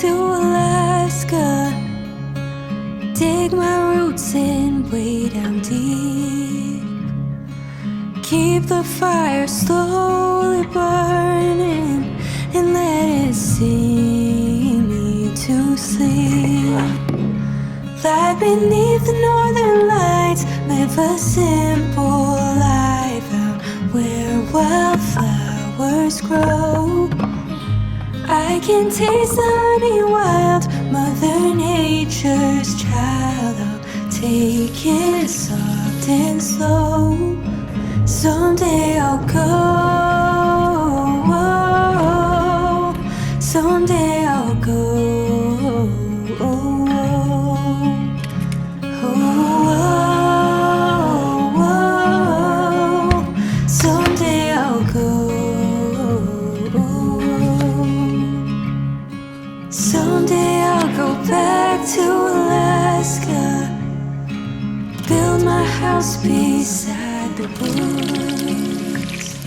to Alaska, dig my roots in way down deep, keep the fire slowly burning and let it sing me to sleep. Lie beneath the northern lights, live a simple life out where wildflowers grow. I can taste the honey wild, Mother Nature's child. I'll take it soft and slow. Someday I'll go. Someday I'll go. Someday I'll go. Someday I'll go back to Alaska, build my house beside the woods,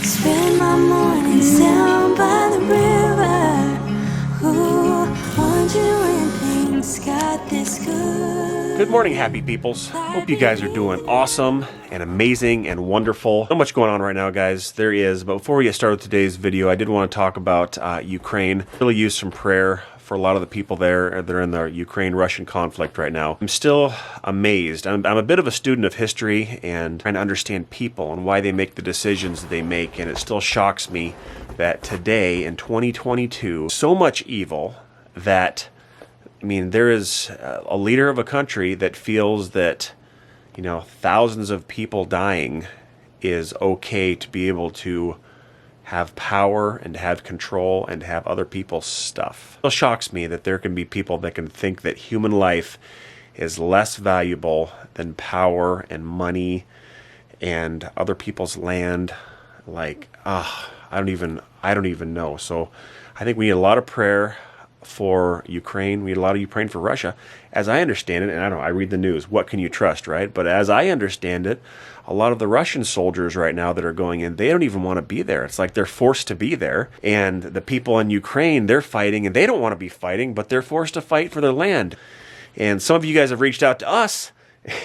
spend my mornings down by the river. Ooh, wondering when things got this good. Good morning, happy peoples. Hope you guys are doing awesome and amazing and wonderful. So much going on right now, guys. There is. But before we get started with today's video, I did want to talk about Ukraine. Really use some prayer for a lot of the people there that are in the Ukraine-Russian conflict right now. I'm still amazed. I'm a bit of a student of history and trying to understand people and why they make the decisions that they make. And it still shocks me that today in 2022, so much evil that, I mean, there is a leader of a country that feels that, you know, thousands of people dying is okay to be able to have power and to have control and to have other people's stuff. It shocks me that there can be people that can think that human life is less valuable than power and money and other people's land. Like, I don't even know. So I think we need a lot of prayer for Ukraine. We need a lot of Ukraine for Russia. As I understand it, and I read the news, what can you trust, right? But as I understand it, a lot of the Russian soldiers right now that are going in, they don't even want to be there. It's like they're forced to be there. And the people in Ukraine, they're fighting, and they don't want to be fighting, but they're forced to fight for their land. And some of you guys have reached out to us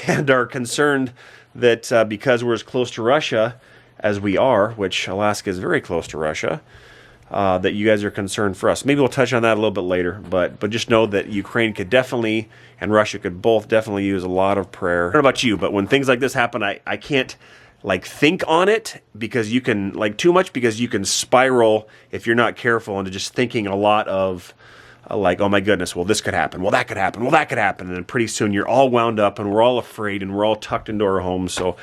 and are concerned that because we're as close to Russia as we are, which Alaska is very close to Russia, that you guys are concerned for us. Maybe we'll touch on that a little bit later, but just know that Ukraine could definitely, and Russia could both definitely use a lot of prayer. I don't know about you, but when things like this happen, I can't like think on it because you can like too much because you can spiral if you're not careful into just thinking a lot of like, oh my goodness, well this could happen, well that could happen, well that could happen, and then pretty soon you're all wound up and we're all afraid and we're all tucked into our homes. So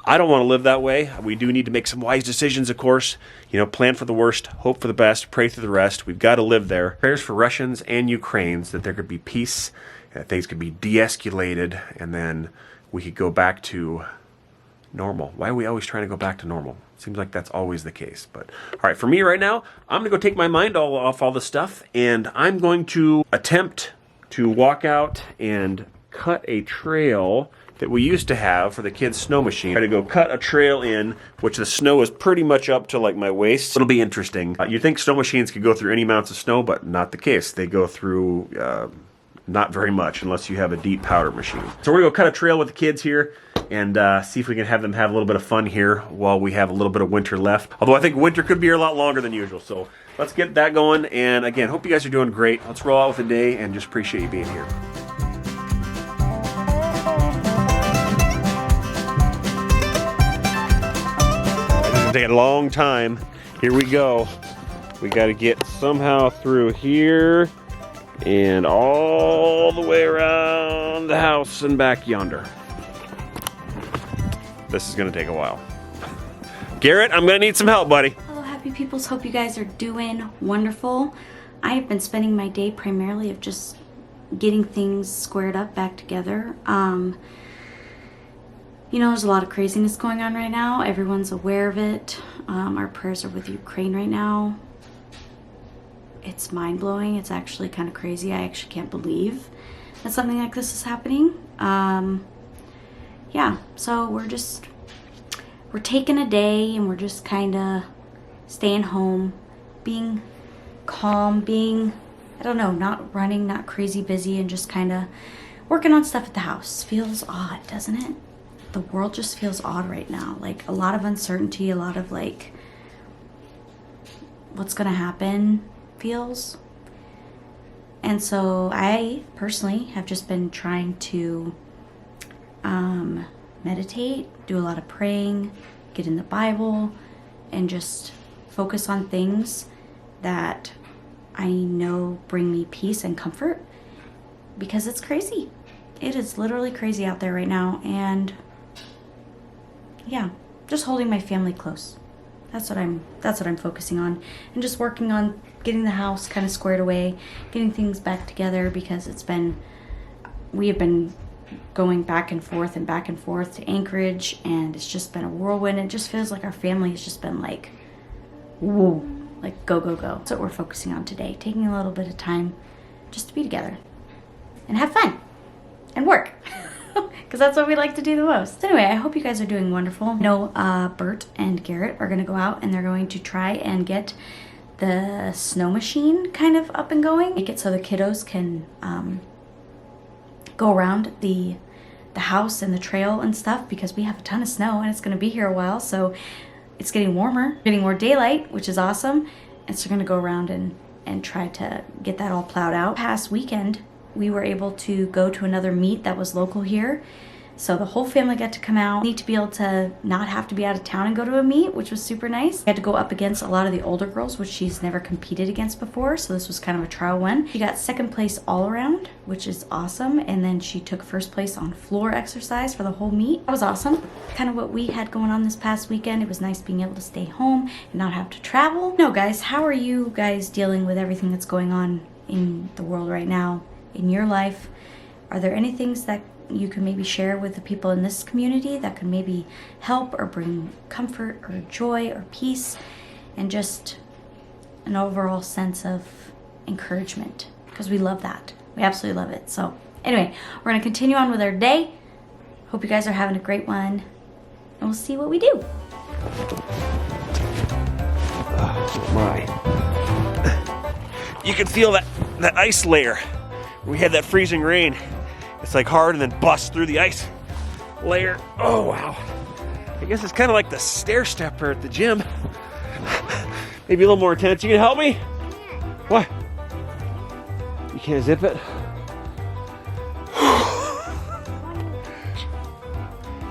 I don't want to live that way. We do need to make some wise decisions, of course. You know, plan for the worst, hope for the best, pray through the rest. We've got to live there. Prayers for Russians and Ukrainians that there could be peace, that things could be de-escalated, and then we could go back to normal. Why are we always trying to go back to normal? Seems like that's always the case. But all right, for me right now, I'm going to go take my mind off all this stuff, and I'm going to attempt to walk out and cut a trail that we used to have for the kids' snow machine. Try to go cut a trail in, which the snow is pretty much up to like my waist. It'll be interesting. You think snow machines could go through any amounts of snow, but not the case. They go through not very much unless you have a deep powder machine. So we're gonna go cut a trail with the kids here and see if we can have them have a little bit of fun here while we have a little bit of winter left. Although I think winter could be here a lot longer than usual. So let's get that going. And again, hope you guys are doing great. Let's roll out with the day and just appreciate you being here. Take a long time. Here we go. We got to get somehow through here and all the way around the house and back yonder. This is going to take a while. Garrett, I'm going to need some help, buddy. Hello, happy peoples. Hope you guys are doing wonderful. I have been spending my day primarily of just getting things squared up back together. You know, there's a lot of craziness going on right now. Everyone's aware of it. Our prayers are with Ukraine right now. It's mind-blowing. It's actually kind of crazy. I actually can't believe that something like this is happening. Yeah, so we're taking a day and we're just kind of staying home, being calm, being I don't know, not running, not crazy busy, and just kind of working on stuff at the house. Feels odd, doesn't it? The world just feels odd right now. Like a lot of uncertainty, a lot of like what's gonna happen feels. And so I personally have just been trying to meditate, do a lot of praying, get in the Bible, and just focus on things that I know bring me peace and comfort, because it's crazy. It is literally crazy out there right now, and yeah, just holding my family close. That's what I'm focusing on, and just working on getting the house kind of squared away, getting things back together, because we have been going back and forth to Anchorage, and it's just been a whirlwind. It just feels like our family has just been like, whoa, like go, go, go. That's what we're focusing on today, taking a little bit of time just to be together and have fun and work, because that's what we like to do the most. So anyway, I hope you guys are doing wonderful. I know Bert and Garrett are gonna go out and they're going to try and get the snow machine kind of up and going, make it so the kiddos can go around the house and the trail and stuff, because we have a ton of snow and it's going to be here a while, so it's getting warmer, getting more daylight, which is awesome. And so we're going to go around and try to get that all plowed out. Past weekend we were able to go to another meet that was local here, so the whole family got to come out. Neat to be able to not have to be out of town and go to a meet, which was super nice. I had to go up against a lot of the older girls, which she's never competed against before, so this was kind of a trial one. She got second place all around, which is awesome, and then she took first place on floor exercise for the whole meet. That was awesome. Kind of what we had going on this past weekend. It was nice being able to stay home and not have to travel. No, guys, how are you guys dealing with everything that's going on in the world right now, in your life? Are there any things that you can maybe share with the people in this community that can maybe help or bring comfort or joy or peace, and just an overall sense of encouragement? Because we love that. We absolutely love it. So anyway, we're going to continue on with our day. Hope you guys are having a great one, and we'll see what we do. Oh my. You can feel that ice layer. We had that freezing rain. It's like hard and then busts through the ice layer. Oh, wow. I guess it's kind of like the stair stepper at the gym. Maybe a little more intense. You can help me? What? You can't zip it?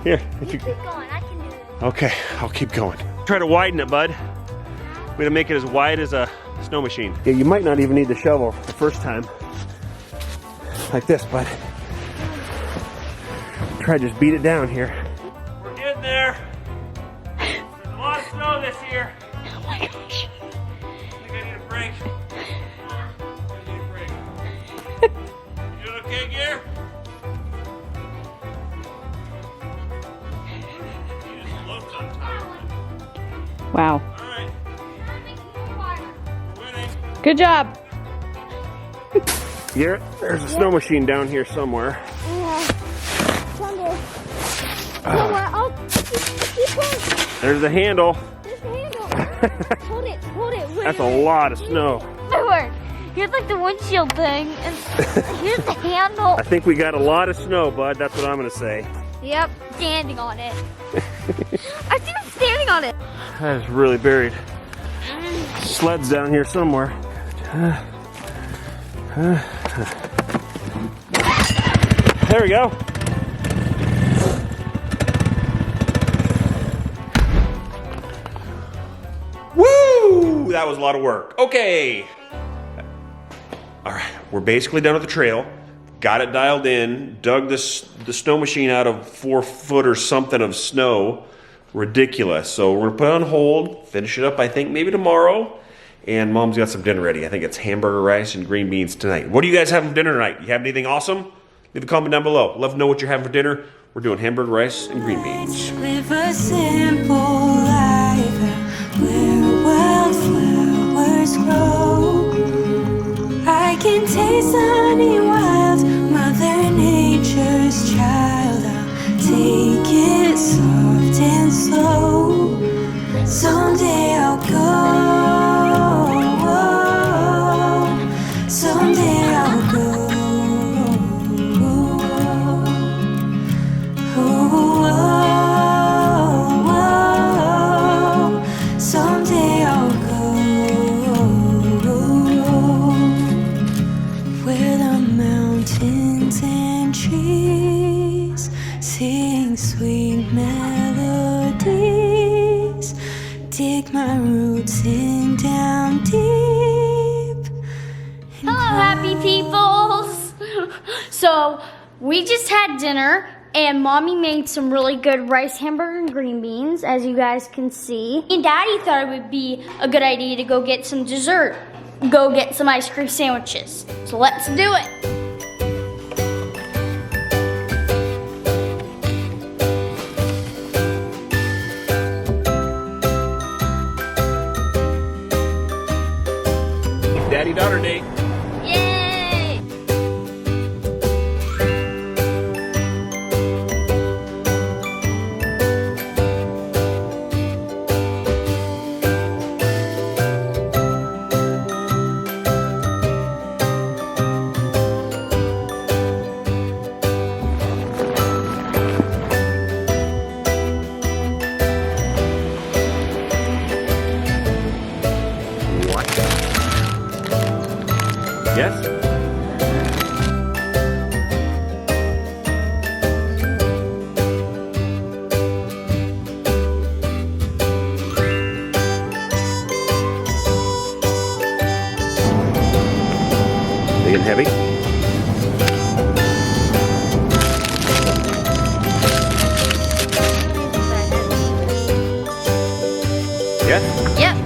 Here. If you keep going, I can do it. Okay, I'll keep going. Try to widen it, bud. We're gonna make it as wide as a snow machine. Yeah, you might not even need the shovel the first time. Like this, bud. Try to just beat it down here. We're getting there. There's a lot of snow this year. Oh my gosh. I think I need a break. I need a break. You doing okay, Gear? You just looked on top. Wow. All right. We're winning. Good job. Garrett, there's a snow machine down here somewhere. There's the handle. There's the handle. Hold it. That's a lot of snow. My word. Here's like the windshield thing, and here's the handle. I think we got a lot of snow, bud. That's what I'm gonna say. Yep, standing on it. I see him standing on it. That is really buried. Sled's down here somewhere. There we go. Woo! That was a lot of work. Okay. All right, we're basically done with the trail. Got it dialed in. Dug the snow machine out of 4 foot or something of snow. Ridiculous. So we're gonna put it on hold. Finish it up, I think, maybe tomorrow. And Mom's got some dinner ready. I think it's hamburger rice and green beans tonight. What do you guys have for dinner tonight? You have anything awesome? Leave a comment down below. Love to know what you're having for dinner. We're doing hamburger rice and green beans. Live a simple life where wildflowers grow. I can taste honey wild, Mother Nature's child. I'll take it soft and slow. Someday I'll go. dig my roots in down deep. Hello, happy peoples! So, we just had dinner, and Mommy made some really good rice hamburger and green beans, as you guys can see. And Daddy thought it would be a good idea to go get some dessert. Go get some ice cream sandwiches. So let's do it! Daddy-daughter date. Yay! Yes? They getting heavy? Yes? Yep.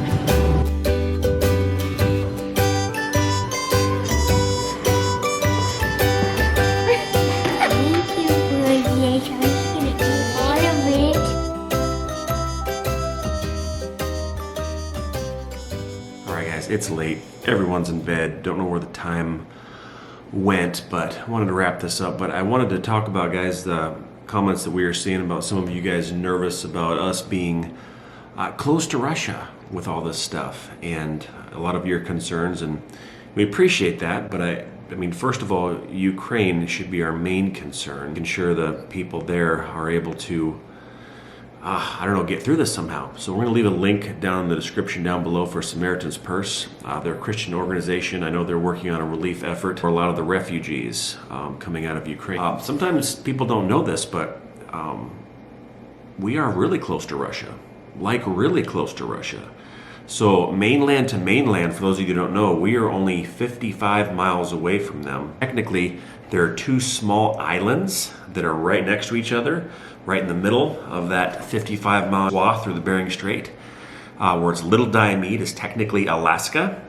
It's late. Everyone's in bed. Don't know where the time went, but I wanted to wrap this up. But I wanted to talk about, guys, the comments that we are seeing about some of you guys nervous about us being close to Russia with all this stuff, and a lot of your concerns, and we appreciate that. But I mean, first of all, Ukraine should be our main concern. Ensure the people there are able to I don't know, get through this somehow. So we're going to leave a link down in the description down below for Samaritan's Purse. They're a Christian organization. I know they're working on a relief effort for a lot of the refugees coming out of Ukraine. Sometimes people don't know this, but we are really close to Russia, like really close to Russia. So mainland to mainland, for those of you who don't know, we are only 55 miles away from them. Technically, there are two small islands that are right next to each other, right in the middle of that 55-mile swath through the Bering Strait, where it's Little Diomede is technically Alaska,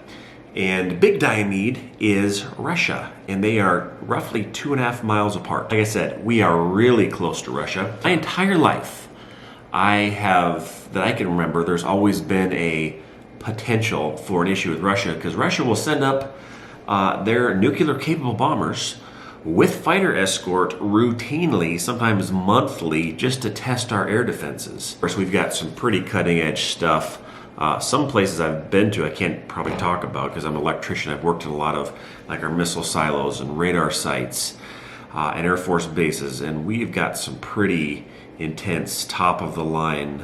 and Big Diomede is Russia, and they are roughly 2.5 miles apart. Like I said, we are really close to Russia. My entire life, that I can remember, there's always been a potential for an issue with Russia, because Russia will send up their nuclear-capable bombers with fighter escort routinely, sometimes monthly, just to test our air defenses. Of course, we've got some pretty cutting-edge stuff. Some places I've been to I can't probably talk about because I'm an electrician. I've worked in a lot of like our missile silos and radar sites and Air Force bases, and we've got some pretty intense, top-of-the-line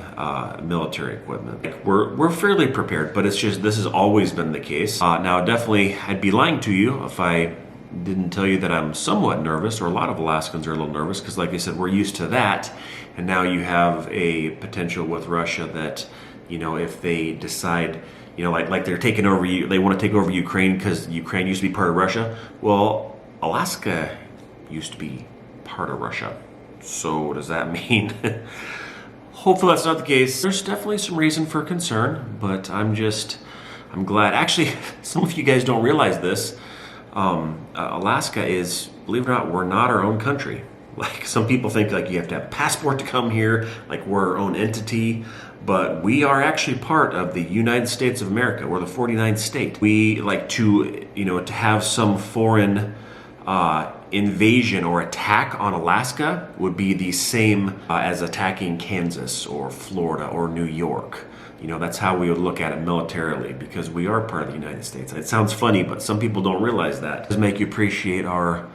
military equipment. We're fairly prepared, but it's just this has always been the case. Now, definitely, I'd be lying to you if I didn't tell you that I'm somewhat nervous, or a lot of Alaskans are a little nervous, because like I said, we're used to that, and now you have a potential with Russia that, you know, if they decide, you know, like they're taking over, they want to take over Ukraine because Ukraine used to be part of Russia. Well, Alaska used to be part of Russia. So what does that mean? Hopefully that's not the case. There's definitely some reason for concern, but I'm glad. Actually, some of you guys don't realize this. Alaska is, believe it or not, we're not our own country. Like some people think like you have to have a passport to come here, like we're our own entity, but we are actually part of the United States of America. We're the 49th state. We like to, you know, to have some foreign invasion or attack on Alaska would be the same as attacking Kansas or Florida or New York. You know, that's how we would look at it militarily, because we are part of the United States. It sounds funny, but some people don't realize that. It does make you appreciate our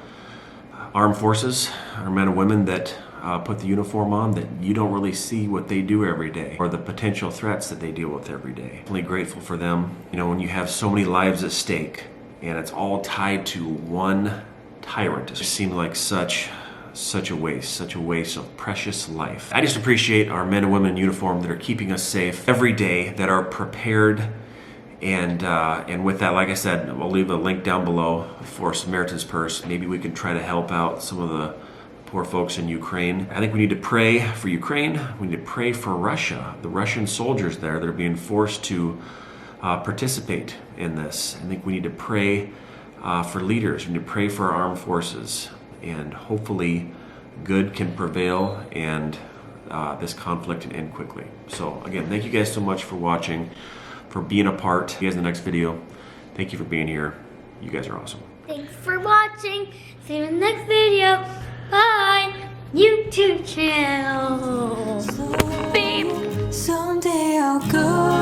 armed forces, our men and women that put the uniform on, that you don't really see what they do every day, or the potential threats that they deal with every day. Really grateful for them. You know, when you have so many lives at stake, and it's all tied to one tyrant, it just seemed like such such a waste of precious life. I just appreciate our men and women in uniform that are keeping us safe every day, that are prepared. And with that, like I said, we'll leave a link down below for Samaritan's Purse. Maybe we can try to help out some of the poor folks in Ukraine. I think we need to pray for Ukraine. We need to pray for Russia, the Russian soldiers there that are being forced to participate in this. I think we need to pray for leaders. We need to pray for our armed forces. And hopefully good can prevail and this conflict can end quickly. So again, thank you guys so much for watching, for being a part. See you guys in the next video. Thank you for being here. You guys are awesome. Thanks for watching. See you in the next video. Bye. YouTube channel. Someday I'll go